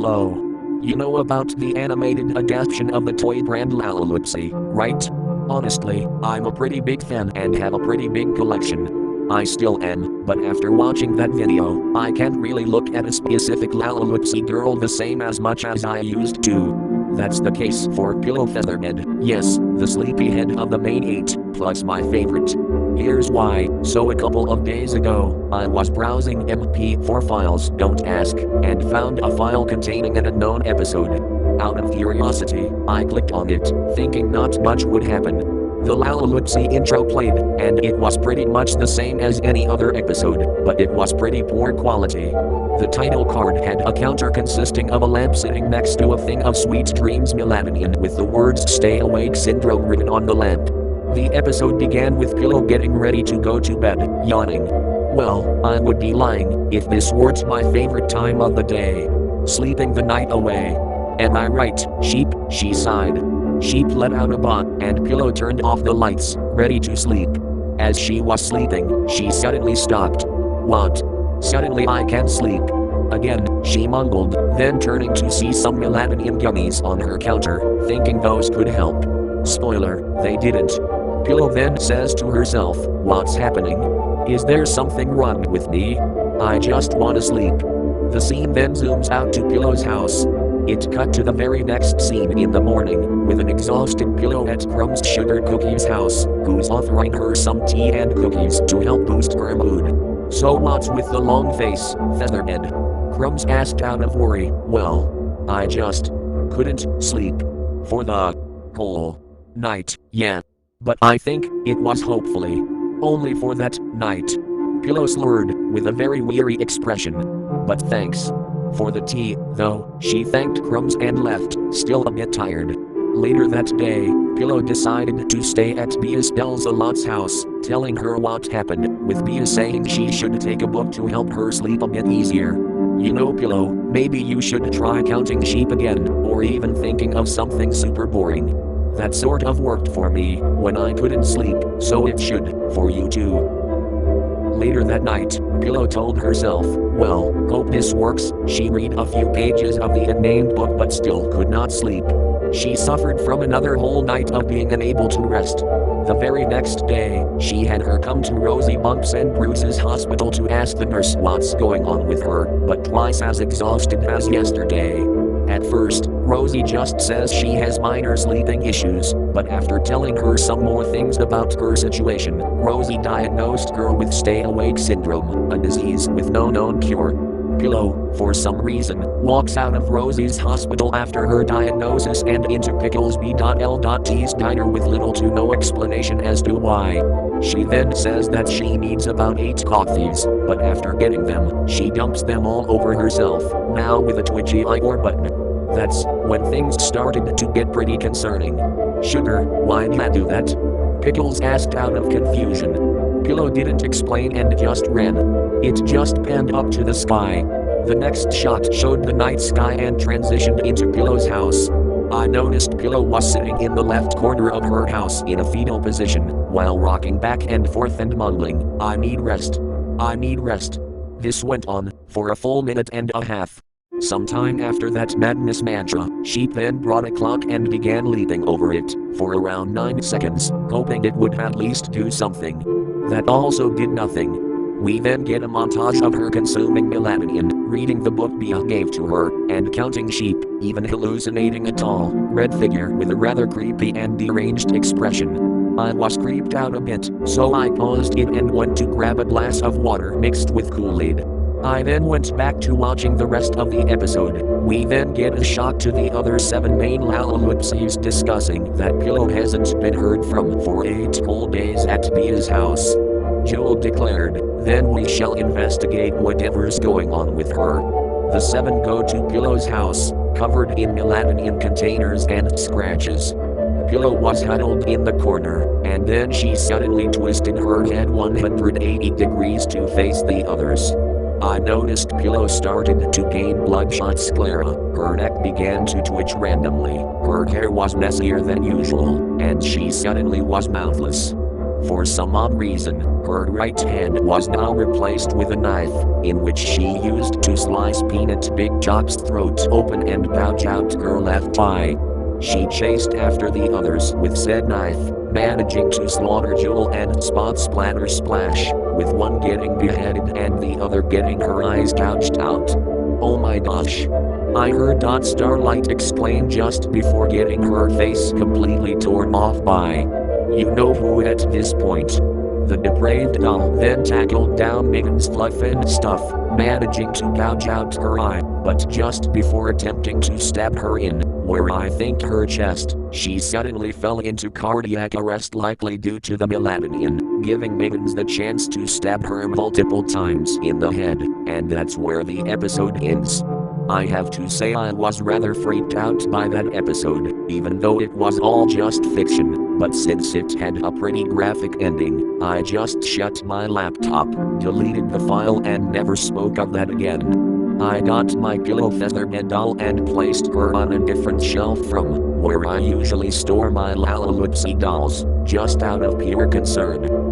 Hello. You know about the animated adaptation of the toy brand Lalaloopsy, right? Honestly, I'm a pretty big fan and have a pretty big collection. I still am, but after watching that video, I can't really look at a specific Lalaloopsy girl the same as much as I used to. That's the case for Pillow Featherhead, yes, the sleepyhead of the main 8, plus my favorite. Here's why. So a couple of days ago, I was browsing MP4 files, don't ask, and found a file containing an unknown episode. Out of curiosity, I clicked on it, thinking not much would happen. The Lalaloopsy intro played, and it was pretty much the same as any other episode, but it was pretty poor quality. The title card had a counter consisting of a lamp sitting next to a thing of Sweet Dreams Melatonin with the words Stay Awake Syndrome written on the lamp. The episode began with Pillow getting ready to go to bed, yawning. Well, I would be lying if this weren't my favorite time of the day. Sleeping the night away. Am I right, sheep? She sighed. Sheep let out a bot, and Pillow turned off the lights, ready to sleep. As she was sleeping, she suddenly stopped. What? Suddenly I can't sleep. Again, she mumbled, then turning to see some melatonin gummies on her counter, thinking those could help. Spoiler, they didn't. Pillow then says to herself, what's happening? Is there something wrong with me? I just want to sleep. The scene then zooms out to Pillow's house. It cut to the very next scene in the morning, with an exhausted Pillow at Crumb's Sugar Cookies house, who's offering her some tea and cookies to help boost her mood. So what's with the long face, Featherhead? Crumbs asked out of worry. Well, I just couldn't sleep for the whole night, yeah. But I think it was hopefully only for that night. Pillow slurred, with a very weary expression. But thanks for the tea, though, she thanked Crumbs and left, still a bit tired. Later that day, Pillow decided to stay at Bea's Delzalot's house, telling her what happened, with Bea saying she should take a book to help her sleep a bit easier. You know, Pillow, maybe you should try counting sheep again, or even thinking of something super boring. That sort of worked for me when I couldn't sleep, so it should for you too. Later that night, Pillow told herself, well, hope this works. She read a few pages of the unnamed book but still could not sleep. She suffered from another whole night of being unable to rest. The very next day, she had her come to Rosie Bumps and Bruce's hospital to ask the nurse what's going on with her, but twice as exhausted as yesterday. At first, Rosie just says she has minor sleeping issues, but after telling her some more things about her situation, Rosie diagnosed her with stay-awake syndrome, a disease with no known cure. Pillow, for some reason, walks out of Rosie's hospital after her diagnosis and into Pickles B.L.T's diner with little to no explanation as to why. She then says that she needs about 8 coffees, but after getting them, she dumps them all over herself, now with a twitchy eye or button. That's when things started to get pretty concerning. Sugar, why'd you do that? Pickles asked out of confusion. Pillow didn't explain and just ran. It just panned up to the sky. The next shot showed the night sky and transitioned into Pillow's house. I noticed Pillow was sitting in the left corner of her house in a fetal position, while rocking back and forth and mumbling, I need rest. I need rest. This went on for a full minute and a half. Sometime after that madness mantra, Sheep then brought a clock and began leaping over it for around 9 seconds, hoping it would at least do something. That also did nothing. We then get a montage of her consuming melatonin, reading the book Bea gave to her, and counting sheep, even hallucinating a tall, red figure with a rather creepy and deranged expression. I was creeped out a bit, so I paused it and went to grab a glass of water mixed with Kool-Aid. I then went back to watching the rest of the episode. We then get a shot to the other 7 main Lalaloopsies discussing that Pillow hasn't been heard from for 8 whole days at Bea's house. Joel declared, then we shall investigate whatever's going on with her. The 7 go to Pillow's house, covered in melatonin containers and scratches. Pillow was huddled in the corner, and then she suddenly twisted her head 180 degrees to face the others. I noticed Pillow started to gain bloodshot sclera, her neck began to twitch randomly, her hair was messier than usual, and she suddenly was mouthless. For some odd reason, her right hand was now replaced with a knife, in which she used to slice Peanut Big Chop's throat open and gouge out her left eye. She chased after the others with said knife, managing to slaughter Jewel and Spot Splatter Splash, with one getting beheaded and the other getting her eyes gouged out. Oh my gosh! I heard Starlight exclaim just before getting her face completely torn off by you know who at this point. The depraved doll then tackled down Megan's fluff and stuff, managing to gouge out her eye, but just before attempting to stab her in, where I think her chest, she suddenly fell into cardiac arrest, likely due to the melatonin, giving Megan's the chance to stab her multiple times in the head, and that's where the episode ends. I have to say I was rather freaked out by that episode, even though it was all just fiction, but since it had a pretty graphic ending, I just shut my laptop, deleted the file and never spoke of that again. I got my pillow feather bed doll and placed her on a different shelf from where I usually store my Lalaloopsy dolls, just out of pure concern.